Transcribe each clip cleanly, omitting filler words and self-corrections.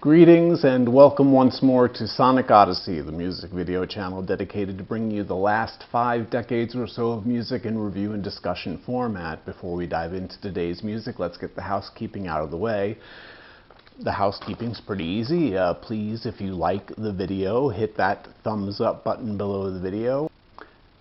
Greetings and welcome once more to Sonic Odyssey, the music video channel dedicated to bringing you the last 5 decades or so of music in review and discussion format. Before we dive into today's music, let's get the housekeeping out of the way. The housekeeping's pretty easy. Please, if you like the video, hit that thumbs up button below the video.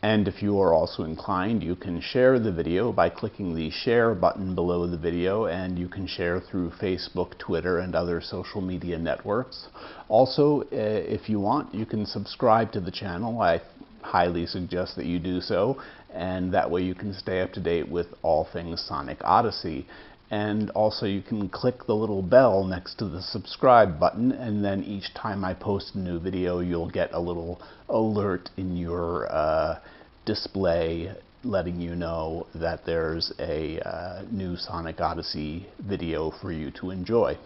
And if you are also inclined, you can share the video by clicking the share button below the video, and you can share through Facebook, Twitter, and other social media networks. Also, if you want, you can subscribe to the channel. I highly suggest that you do so, and that way you can stay up to date with all things Sonic Odyssey. And also you can click the little bell next to the subscribe button, and then each time I post a new video, you'll get a little alert in your display letting you know that there's a new Sonic Odyssey video for you to enjoy.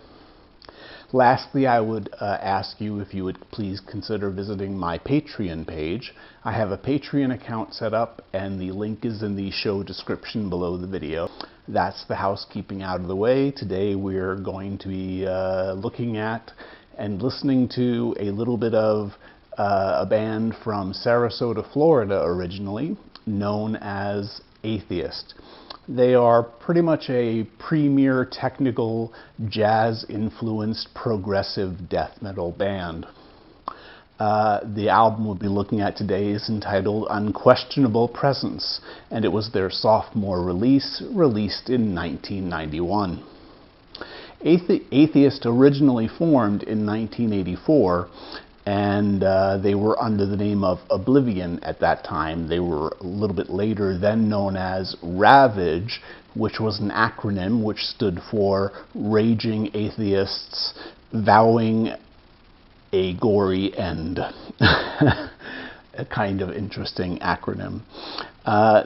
Lastly, I would ask you if you would please consider visiting my Patreon page. I have a Patreon account set up, and the link is in the show description below the video. That's the housekeeping out of the way. Today we're going to be looking at and listening to a little bit of a band from Sarasota, Florida originally, known as Atheist. They are pretty much a premier technical jazz-influenced progressive death metal band. The album we'll be looking at today is entitled Unquestionable Presence, and it was their sophomore release, released in 1991. Atheist originally formed in 1984, and they were under the name of Oblivion at that time. They were a little bit later then known as Ravage, which was an acronym which stood for Raging Atheists Vowing a Gory End. A kind of interesting acronym.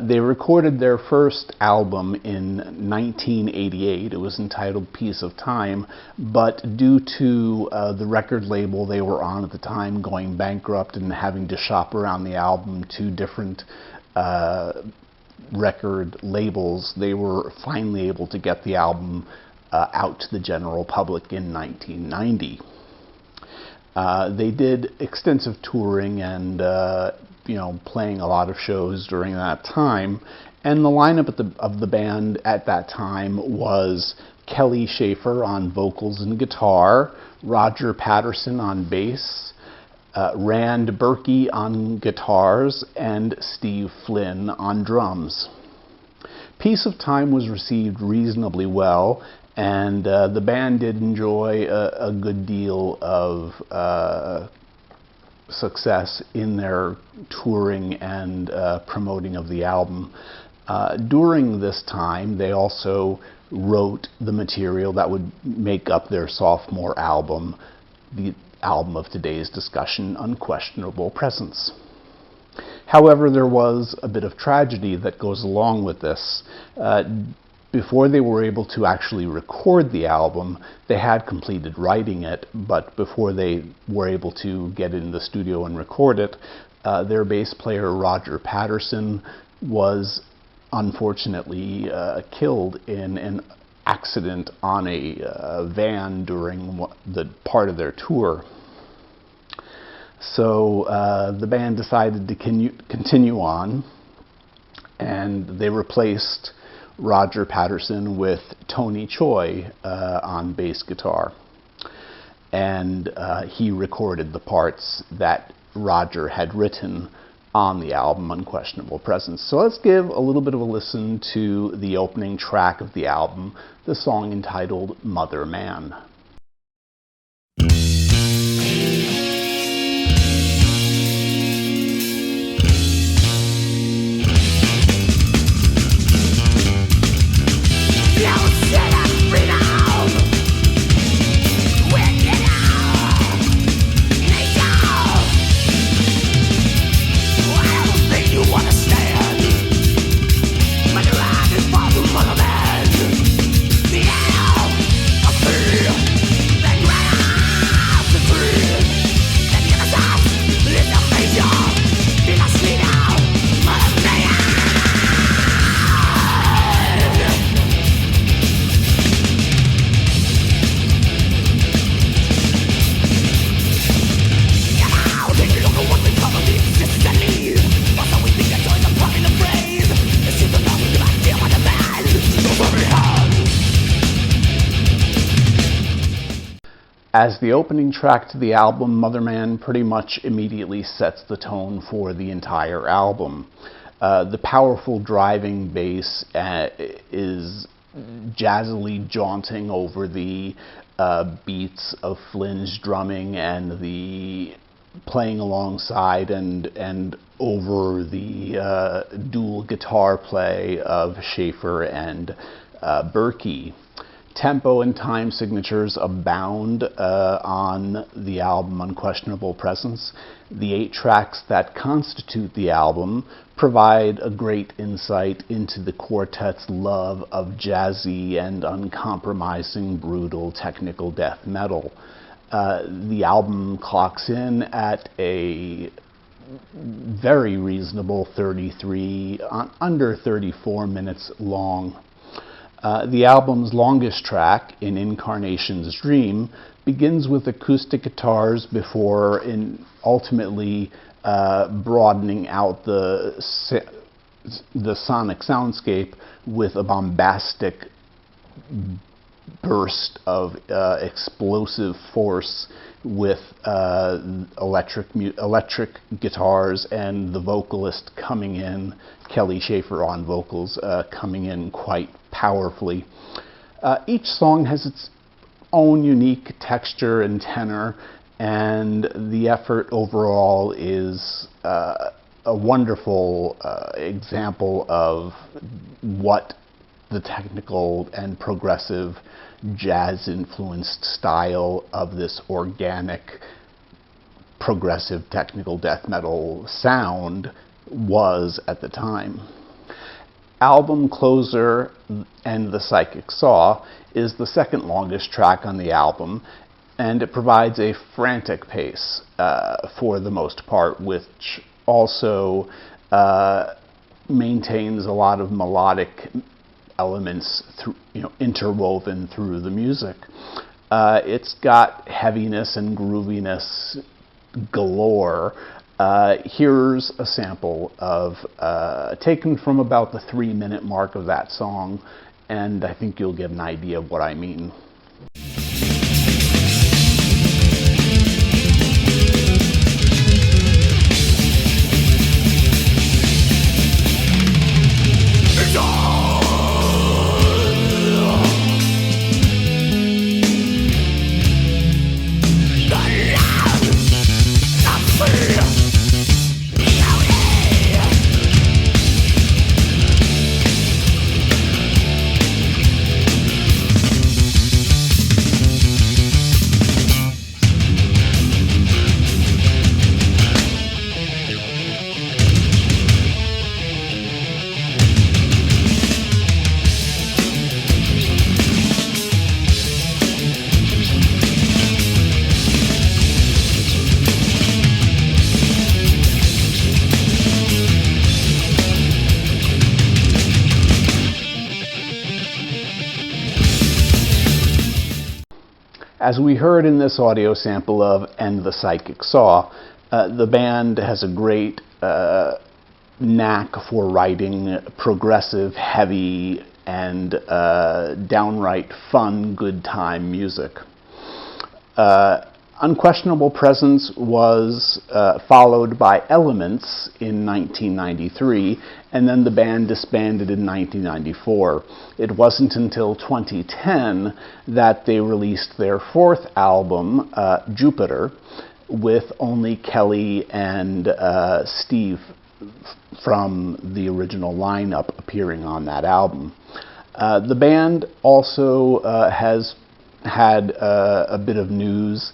They recorded their first album in 1988. It was entitled Piece of Time, but due to the record label they were on at the time going bankrupt and having to shop around the album to different record labels, they were finally able to get the album out to the general public in 1990. They did extensive touring and playing a lot of shows during that time, and the lineup of the band at that time was Kelly Schaefer on vocals and guitar, Roger Patterson on bass, Rand Berkey on guitars, and Steve Flynn on drums. Piece of Time was received reasonably well, and the band did enjoy a good deal of success in their touring and promoting of the album. During this time, they also wrote the material that would make up their sophomore album, the album of today's discussion, Unquestionable Presence. However, there was a bit of tragedy that goes along with this. Before they were able to actually record the album, they had completed writing it, but before they were able to get in the studio and record it, their bass player Roger Patterson was unfortunately killed in an accident on a van during the part of their tour. So the band decided to continue on, and they replaced Roger Patterson with Tony Choi on bass guitar, and he recorded the parts that Roger had written on the album Unquestionable Presence. So let's give a little bit of a listen to the opening track of the album, the song entitled Mother Man. Yeah, I feel As the opening track to the album, Mother Man pretty much immediately sets the tone for the entire album. The powerful driving bass is jazzily jaunting over the beats of Flynn's drumming and the playing alongside and over the dual guitar play of Schaefer and Berkey. Tempo and time signatures abound on the album Unquestionable Presence. The 8 tracks that constitute the album provide a great insight into the quartet's love of jazzy and uncompromising brutal technical death metal. The album clocks in at a very reasonable under 34 minutes long. The album's longest track, In Incarnation's Dream, begins with acoustic guitars before ultimately broadening out the sonic soundscape with a bombastic burst of explosive force with electric guitars and the vocalist coming in, Kelly Schaefer on vocals, coming in quite powerfully. Each song has its own unique texture and tenor, and the effort overall is a wonderful example of what the technical and progressive jazz-influenced style of this organic, progressive technical death metal sound was at the time. Album closer, And the Psychic Saw, is the second longest track on the album, and it provides a frantic pace for the most part, which also maintains a lot of melodic elements interwoven through the music. It's got heaviness and grooviness galore. Here's a sample of taken from about the 3-minute mark of that song, and I think you'll get an idea of what I mean. As we heard in this audio sample of And the Psychic Saw, the band has a great knack for writing progressive, heavy, and downright fun, good time music. Unquestionable Presence was followed by Elements in 1993, and then the band disbanded in 1994. It wasn't until 2010 that they released their 4th album, Jupiter, with only Kelly and Steve from the original lineup appearing on that album. The band also has had a bit of news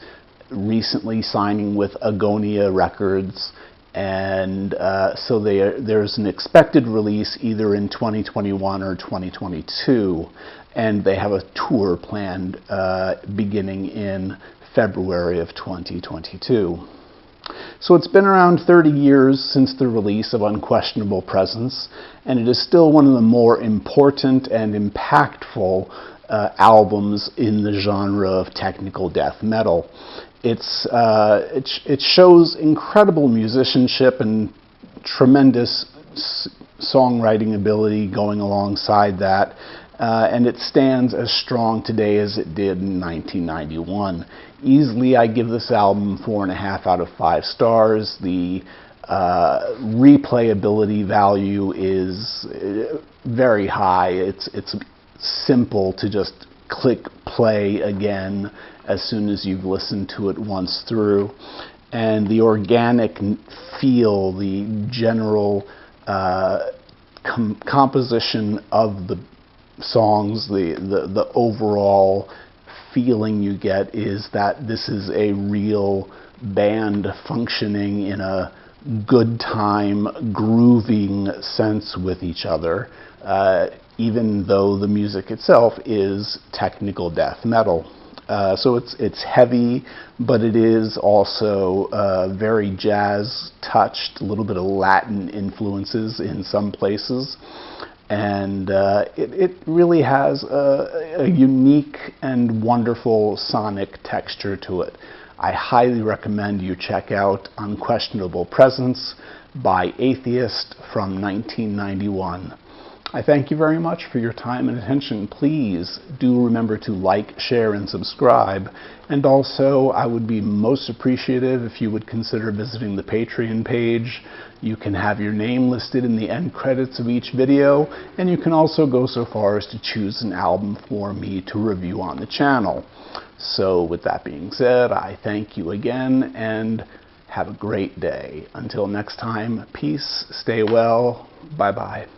recently, signing with Agonia Records, and so there's an expected release either in 2021 or 2022, and they have a tour planned beginning in February of 2022. So it's been around 30 years since the release of Unquestionable Presence, and it is still one of the more important and impactful albums in the genre of technical death metal. It shows incredible musicianship and tremendous songwriting ability going alongside that, and it stands as strong today as it did in 1991. Easily, I give this album 4.5 out of 5 stars. The replayability value is very high. It's simple to just click play again as soon as you've listened to it once through. And the organic feel, the general composition of the songs, the overall feeling you get is that this is a real band functioning in a good time, grooving sense with each other, even though the music itself is technical death metal. So it's heavy, but it is also very jazz touched, a little bit of Latin influences in some places. And it really has a unique and wonderful sonic texture to it. I highly recommend you check out Unquestionable Presence by Atheist from 1991. I thank you very much for your time and attention. Please do remember to like, share, and subscribe. And also, I would be most appreciative if you would consider visiting the Patreon page. You can have your name listed in the end credits of each video, and you can also go so far as to choose an album for me to review on the channel. So with that being said, I thank you again, and have a great day. Until next time, peace, stay well, bye-bye.